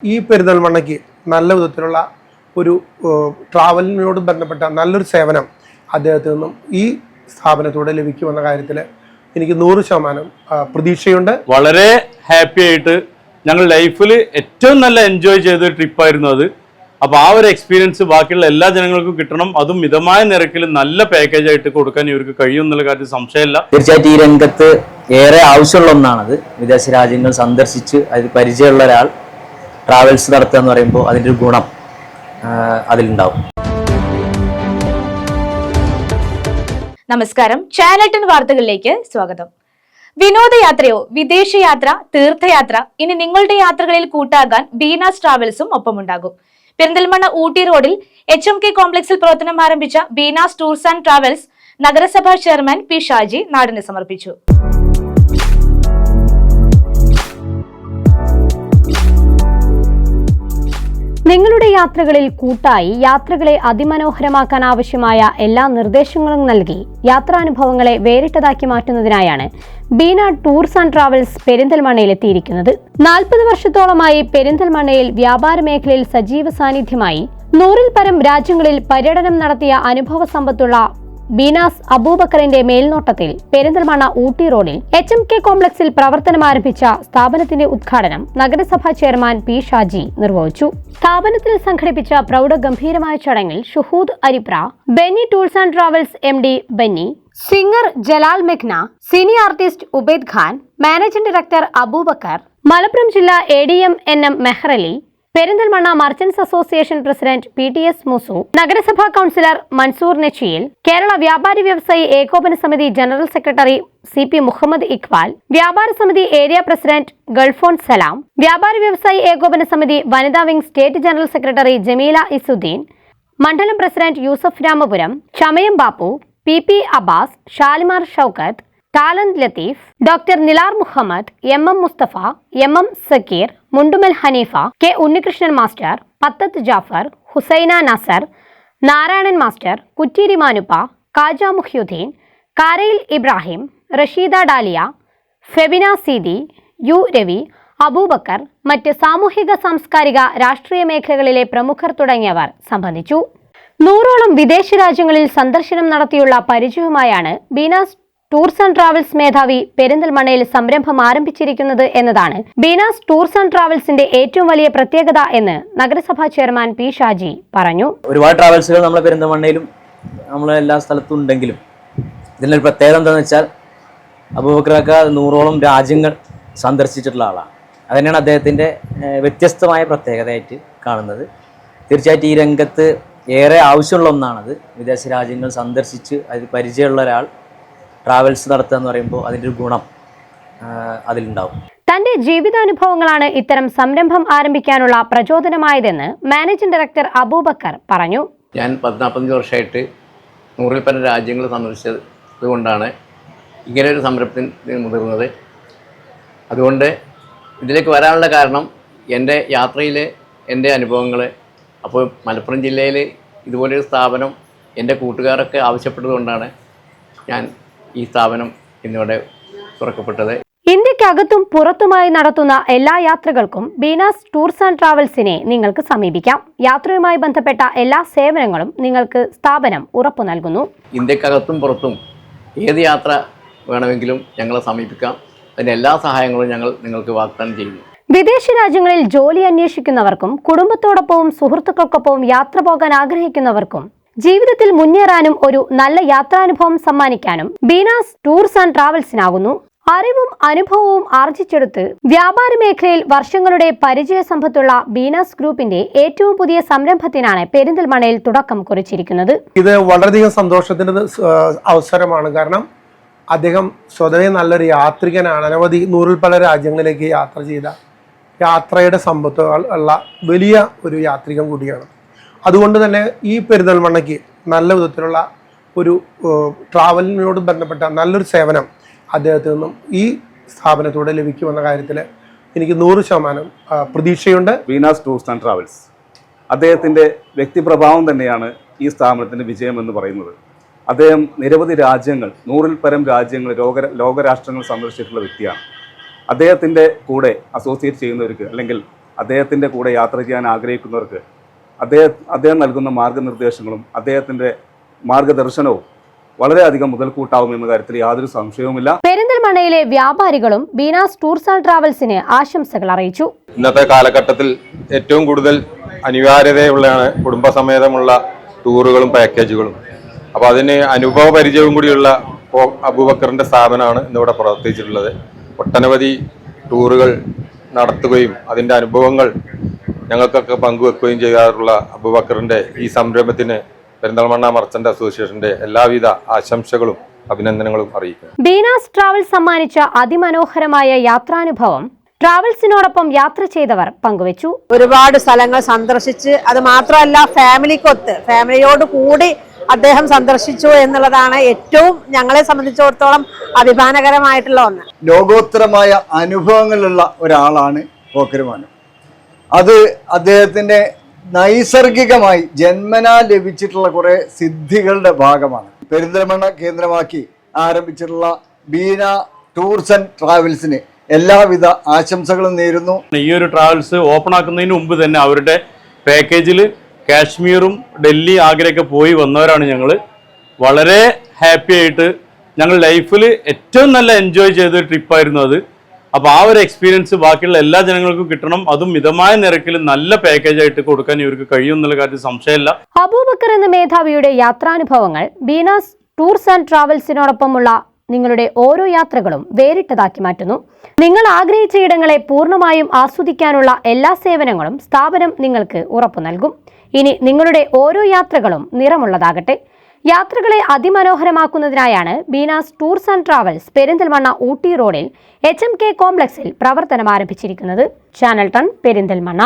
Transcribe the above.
ഈ പെരിന്തൽമണ്ണയ്ക്ക് നല്ല വിധത്തിലുള്ള ഒരു ട്രാവലിനോട് ബന്ധപ്പെട്ട നല്ലൊരു സേവനം അദ്ദേഹത്തിൽ നിന്നും ഈ സ്ഥാപനത്തോടെ ലഭിക്കുമെന്ന കാര്യത്തിൽ എനിക്ക് 100% പ്രതീക്ഷയുണ്ട്. വളരെ ഹാപ്പി ആയിട്ട് ഞങ്ങൾ ലൈഫിൽ ഏറ്റവും നല്ല എൻജോയ് ചെയ്ത ട്രിപ്പായിരുന്നു അത്. അപ്പോൾ ആ ഒരു എക്സ്പീരിയൻസ് ബാക്കിയുള്ള എല്ലാ ജനങ്ങൾക്കും കിട്ടണം, അതും മിതമായ നിരക്കിൽ നല്ല പാക്കേജ് ആയിട്ട് കൊടുക്കാൻ ഇവർക്ക് കഴിയും എന്നുള്ള കാര്യത്തിൽ സംശയമില്ല. തീർച്ചയായിട്ടും ഈ രംഗത്ത് ഏറെ ആവശ്യമുള്ള ഒന്നാണത്. വിദേശ രാജ്യങ്ങൾ സന്ദർശിച്ച് അതിൽ പരിചയമുള്ള ഒരാൾ ട്രാവൽസ് നടത്തുക എന്ന് പറയുമ്പോൾ അതിൻ്റെ ഒരു ഗുണം അതിലുണ്ടാവും. നമസ്കാരം, ചാനൽ 10 വാർത്തകളിലേക്ക് സ്വാഗതം. വിനോദയാത്രയോ വിദേശയാത്ര, തീർത്ഥയാത്ര, ഇനി നിങ്ങളുടെ യാത്രകളിൽ കൂട്ടാകാൻ ബീനാസ് ട്രാവൽസും ഒപ്പമുണ്ടാകും. പെരിന്തൽമണ്ണ ഊട്ടി റോഡിൽ HMK കോംപ്ലക്സിൽ പ്രവർത്തനം ആരംഭിച്ച ബീനാസ് ടൂർസ് ആൻഡ് ട്രാവൽസ് നഗരസഭാ ചെയർമാൻ പി ഷാജി നാടിന് സമർപ്പിച്ചു. നിങ്ങളുടെ യാത്രകളിൽ കൂട്ടായി യാത്രകളെ അതിമനോഹരമാക്കാൻ ആവശ്യമായ എല്ലാ നിർദ്ദേശങ്ങളും നൽകി യാത്രാനുഭവങ്ങളെ വേറിട്ടതാക്കി മാറ്റുന്നതിനായാണ് ബീന ടൂർസ് ആൻഡ് ട്രാവൽസ് പെരിന്തൽമണ്ണയിൽ എത്തിയിരിക്കുന്നത്. 40 വർഷത്തോളമായി പെരിന്തൽമണ്ണയിൽ വ്യാപാര മേഖലയിൽ സജീവ സാന്നിധ്യമായി 100-ൽ പരം രാജ്യങ്ങളിൽ പര്യടനം നടത്തിയ അനുഭവ സമ്പത്തുള്ള ബീനാസ് അബൂബക്കറിന്റെ മേൽനോട്ടത്തിൽ പെരിന്തൽമണ്ണ ഊട്ടി റോഡിൽ HMK കോംപ്ലക്സിൽ പ്രവർത്തനം ആരംഭിച്ച സ്ഥാപനത്തിന്റെ ഉദ്ഘാടനം നഗരസഭാ ചെയർമാൻ പി ഷാജി നിർവഹിച്ചു. സ്ഥാപനത്തിൽ സംഘടിപ്പിച്ച പ്രൗഢഗംഭീരമായ ചടങ്ങിൽ Shuhood Aripra, Benny tours and travels MD Benny, singer Jalal മെഘ്ന, cine artist Ubaid Khan, managing director Abubakar, Malappuram ജില്ലാ ADM NM Mehrali, Perinthalmanna merchants association president PTS Musu, നഗരസഭാ കൗൺസിലർ മൻസൂർ നെച്ചിയിൽ, കേരള വ്യാപാരി വ്യവസായി ഏകോപന സമിതി general secretary CP Muhammad Iqbal, വ്യാപാര സമിതി ഏരിയ പ്രസിഡന്റ് ഗൾഫോൺ സലാം, വ്യാപാരി വ്യവസായി ഏകോപന സമിതി വനിതാ wing state general secretary Jameela Izzuddin, മണ്ഡലം president Yusuf Ramapuram, Chamayam Bapu, PP Abbas, Shalimar Shoukath, Thalanth Latheef, doctor Nilar Muhammad, MM Musthafa, MM Sakeer, Mundumal Haneefa, K Unnikrishnan master, Pathath Jafar, Husaina Nasar, Narayanan master, Kutteeri Manuppa, Kaja Muhyuddin, Karayil Ibrahim, Rasheeda Dalia, Febina Seedi, U Ravi, Abubakar, മറ്റ് സാമൂഹിക സാംസ്കാരിക രാഷ്ട്രീയ മേഖലകളിലെ പ്രമുഖർ തുടങ്ങിയവർ സംബന്ധിച്ചു. 100ഓളം വിദേശ രാജ്യങ്ങളിൽ സന്ദർശനം നടത്തിയുള്ള പരിചയവുമായാണ് ബീനാസ് ടൂർസ് ആൻഡ് ട്രാവൽസ് മേധാവി പെരിന്തൽമണ്ണയിൽ സംരംഭം ആരംഭിച്ചിരിക്കുന്നത് എന്നതാണ് ബീനാസ് ടൂർസ് ആൻഡ് ട്രാവൽസിന്റെ ഏറ്റവും വലിയ പ്രത്യേകത എന്ന് നഗരസഭാ ചെയർമാൻ പി ഷാജി പറഞ്ഞു. ഒരുപാട് ട്രാവൽസുകൾ നമ്മളെ പെരിന്തൽമണ്ണയിലും നമ്മളെ എല്ലാ സ്ഥലത്തും ഉണ്ടെങ്കിലും ഇതിൻ്റെ പ്രത്യേകത എന്താണെന്ന് വെച്ചാൽ അബൂബക്കറൊക്കെ 100ഓളം രാജ്യങ്ങൾ സന്ദർശിച്ചിട്ടുള്ള ആളാണ്. അതുതന്നെയാണ് അദ്ദേഹത്തിൻ്റെ വ്യത്യസ്തമായ പ്രത്യേകതയായിട്ട് കാണുന്നത്. തീർച്ചയായിട്ടും ഈ രംഗത്ത് ഏറെ ആവശ്യമുള്ള ഒന്നാണത്. വിദേശ രാജ്യങ്ങൾ സന്ദർശിച്ച് അതിൽ പരിചയമുള്ള ഒരാൾ ട്രാവൽസ് നടത്തുക എന്ന് പറയുമ്പോൾ അതിൻ്റെ ഒരു ഗുണം അതിലുണ്ടാവും. തന്റെ ജീവിതാനുഭവങ്ങളാണ് ഇത്തരം സംരംഭം ആരംഭിക്കാനുള്ള പ്രചോദനമായതെന്ന് മാനേജിംഗ് ഡയറക്ടർ അബൂബക്കർ പറഞ്ഞു. ഞാൻ 45 വർഷമായിട്ട് 100-ൽ പരം രാജ്യങ്ങൾ സന്ദർശിച്ചത് കൊണ്ടാണ് ഇങ്ങനെ ഒരു സംരംഭത്തിന് മുതിർന്നത്. അതുകൊണ്ട് ഇതിലേക്ക് വരാനുള്ള കാരണം എൻ്റെ യാത്രയിലെ എൻ്റെ അനുഭവങ്ങൾ. അപ്പോൾ മലപ്പുറം ജില്ലയിൽ ഇതുപോലൊരു സ്ഥാപനം എൻ്റെ കൂട്ടുകാരൊക്കെ ആവശ്യപ്പെട്ടതുകൊണ്ടാണ് ഞാൻ ഈ സ്ഥാപനം ഇന്നിവിടെ തുറക്കപ്പെട്ടത്. ഇന്ത്യക്കകത്തും പുറത്തുമായി നടത്തുന്ന എല്ലാ യാത്രകൾക്കും ബീനാസ് ടൂർസ് ആൻഡ് ട്രാവൽസിനെ നിങ്ങൾക്ക് സമീപിക്കാം. യാത്രയുമായി ബന്ധപ്പെട്ട എല്ലാ സേവനങ്ങളും നിങ്ങൾക്ക് സ്ഥാപനം ഉറപ്പു നൽകുന്നു. ഇന്ത്യക്കകത്തും പുറത്തും ഏത് യാത്ര വേണമെങ്കിലും ഞങ്ങളെ സമീപിക്കാം. അതിൻ്റെ എല്ലാ സഹായങ്ങളും ഞങ്ങൾ നിങ്ങൾക്ക് വാഗ്ദാനം ചെയ്യുന്നു. വിദേശ രാജ്യങ്ങളിൽ ജോലി അന്വേഷിക്കുന്നവർക്കും കുടുംബത്തോടൊപ്പവും സുഹൃത്തുക്കൾക്കൊപ്പവും യാത്ര പോകാൻ ആഗ്രഹിക്കുന്നവർക്കും ജീവിതത്തിൽ മുന്നേറാനും ഒരു നല്ല യാത്രാനുഭവം സമ്മാനിക്കാനും ബീനാസ് ടൂർസ് ആൻഡ് ട്രാവൽസിനാകുന്നു. അറിവും അനുഭവവും ആർജിച്ചെടുത്ത് വ്യാപാര മേഖലയിൽ വർഷങ്ങളുടെ പരിചയ സമ്പത്തുള്ള ബീനാസ് ഗ്രൂപ്പിന്റെ ഏറ്റവും പുതിയ സംരംഭത്തിനാണ് പെരിന്തൽമണ്ണയിൽ തുടക്കം കുറിച്ചിരിക്കുന്നത്. ഇത് വളരെയധികം സന്തോഷത്തിന്റെ അവസരമാണ്. കാരണം അദ്ദേഹം സ്വതവേ നല്ലൊരു യാത്രികനാണ്. അനവധി 100-ൽ പല രാജ്യങ്ങളിലേക്ക് യാത്ര ചെയ്ത യാത്രയുടെ സമ്പത്തുകൾ ഉള്ള വലിയ ഒരു യാത്രികൻ കൂടിയാണ്. അതുകൊണ്ട് തന്നെ ഈ പെരിന്തൽമണ്ണയ്ക്ക് നല്ല വിധത്തിലുള്ള ഒരു ട്രാവലിനോട് ബന്ധപ്പെട്ട നല്ലൊരു സേവനം അദ്ദേഹത്തിൽ നിന്നും ഈ സ്ഥാപനത്തോടെ ലഭിക്കുമെന്ന കാര്യത്തിൽ എനിക്ക് 100% പ്രതീക്ഷയുണ്ട്. ബീനാസ് ടൂർസ് ആൻഡ് ട്രാവൽസ് അദ്ദേഹത്തിൻ്റെ വ്യക്തിപ്രഭാവം തന്നെയാണ് ഈ സ്ഥാപനത്തിൻ്റെ വിജയമെന്ന് പറയുന്നത്. അദ്ദേഹം നിരവധി രാജ്യങ്ങൾ 100-ൽ പരം രാജ്യങ്ങൾ ലോകരാഷ്ട്രങ്ങൾ സന്ദർശിച്ചിട്ടുള്ള വ്യക്തിയാണ്. അദ്ദേഹത്തിൻ്റെ കൂടെ അസോസിയേറ്റ് ചെയ്യുന്നവർക്ക് അല്ലെങ്കിൽ അദ്ദേഹത്തിൻ്റെ കൂടെ യാത്ര ചെയ്യാൻ ആഗ്രഹിക്കുന്നവർക്ക് അദ്ദേഹം നൽകുന്ന മാർഗനിർദ്ദേശങ്ങളും അദ്ദേഹത്തിൻ്റെ മാർഗദർശനവും വളരെയധികം മുതൽക്കൂട്ടാവുമെന്ന കാര്യത്തിൽ യാതൊരു സംശയവുമില്ല. പെരിന്തൽമണ്ണയിലെ വ്യാപാരികളും ബീനാസ് ടൂർസ് ആൻഡ് ട്രാവൽസിന് ആശംസകൾ അറിയിച്ചു. ഇന്നത്തെ കാലഘട്ടത്തിൽ ഏറ്റവും കൂടുതൽ അനിവാര്യതയുള്ളതാണ് കുടുംബസമേതമുള്ള ടൂറുകളും പാക്കേജുകളും. അപ്പോൾ അതിന് അനുഭവ പരിചയവും കൂടിയുള്ള അബൂബക്കറിൻ്റെ സ്ഥാപനമാണ് ഇന്നിവിടെ പ്രവർത്തിച്ചിട്ടുള്ളത്. ഒട്ടനവധി ടൂറുകൾ നടത്തുകയും അതിൻ്റെ അനുഭവങ്ങൾ ഞങ്ങൾക്കൊക്കെ പങ്കുവെക്കുകയും ചെയ്യാറുള്ള അബൂബക്കറിൻ്റെ ഈ സംരംഭത്തിന് പെരിന്തൽമണ്ണ മർച്ചന്റ് അസോസിയേഷന്റെ എല്ലാവിധ ആശംസകളും അഭിനന്ദനങ്ങളും അറിയിക്കുന്നു. ബീനാസ് ട്രാവൽസ് സമ്മാനിച്ച അതിമനോഹരമായ യാത്രാനുഭവം ട്രാവൽസിനോടൊപ്പം യാത്ര ചെയ്തവർ പങ്കുവച്ചു. ഒരുപാട് സ്ഥലങ്ങൾ സന്ദർശിച്ച്, അത് മാത്രമല്ല ഫാമിലിയോട് കൂടി അദ്ദേഹം സന്ദർശിച്ചു എന്നുള്ളതാണ് ഏറ്റവും ഞങ്ങളെ സംബന്ധിച്ചിടത്തോളം അഭിമാനകരമായിട്ടുള്ള ഒന്ന്. ലോകോത്തരമായ അനുഭവങ്ങളുള്ള ഒരാളാണ് പോക്കരുമാൻ. അത് അദ്ദേഹത്തിൻ്റെ നൈസർഗികമായി ജന്മനാ ലഭിച്ചിട്ടുള്ള കുറേ സിദ്ധികളുടെ ഭാഗമാണ്. പെരിന്തൽമണ്ണ കേന്ദ്രമാക്കി ആരംഭിച്ചിട്ടുള്ള ബീന ടൂർസ് ആൻഡ് ട്രാവൽസിന് എല്ലാവിധ ആശംസകളും നേരുന്നു. ഈ ഒരു ട്രാവൽസ് ഓപ്പൺ ആക്കുന്നതിന് മുമ്പ് തന്നെ അവരുടെ പാക്കേജിൽ കാശ്മീറും ഡൽഹി ആഗ്രയൊക്കെ പോയി വന്നവരാണ് ഞങ്ങൾ. വളരെ ഹാപ്പി ആയിട്ട് ഞങ്ങൾ ലൈഫിൽ ഏറ്റവും നല്ല എൻജോയ് ചെയ്ത ട്രിപ്പായിരുന്നു അത്. അപ്പോൾ ആ ഒരു എക്സ്പീരിയൻസ് ബാക്കിയുള്ള എല്ലാ ജനങ്ങൾക്കും കിട്ടണം, അതും മിതമായ നിരക്കിൽ നല്ല പാക്കേജായിട്ട് കൊടുക്കാൻ ഇവർക്ക് കഴിയും എന്നുള്ള കാര്യത്തിൽ സംശയമില്ല. അബൂബക്കർ എന്ന മേധാവിയുടെ യാത്രാനുഭവങ്ങൾ ബീനാസ് ടൂർസ് ആൻഡ് ട്രാവൽസിനോടൊപ്പമുള്ള നിങ്ങളുടെ ഓരോ യാത്രകളും വേറിട്ടതാക്കി മാറ്റുന്നു. നിങ്ങൾ ആഗ്രഹിച്ച ഇടങ്ങളെ പൂർണ്ണമായും ആസ്വദിക്കാനുള്ള എല്ലാ സേവനങ്ങളും സ്ഥാപനം നിങ്ങൾക്ക് ഉറപ്പു നൽകും. ഇനി നിങ്ങളുടെ ഓരോ യാത്രകളും നിറമുള്ളതാകട്ടെ. യാത്രകളെ അതിമനോഹരമാക്കുന്നതിനായാണ് Beenas tours and travels Perinthalmanna Ooty റോഡിൽ HMK കോംപ്ലക്സിൽ പ്രവർത്തനം ആരംഭിച്ചിരിക്കുന്നത്. ചാനൽ 10 പെരിന്തൽമണ്ണ.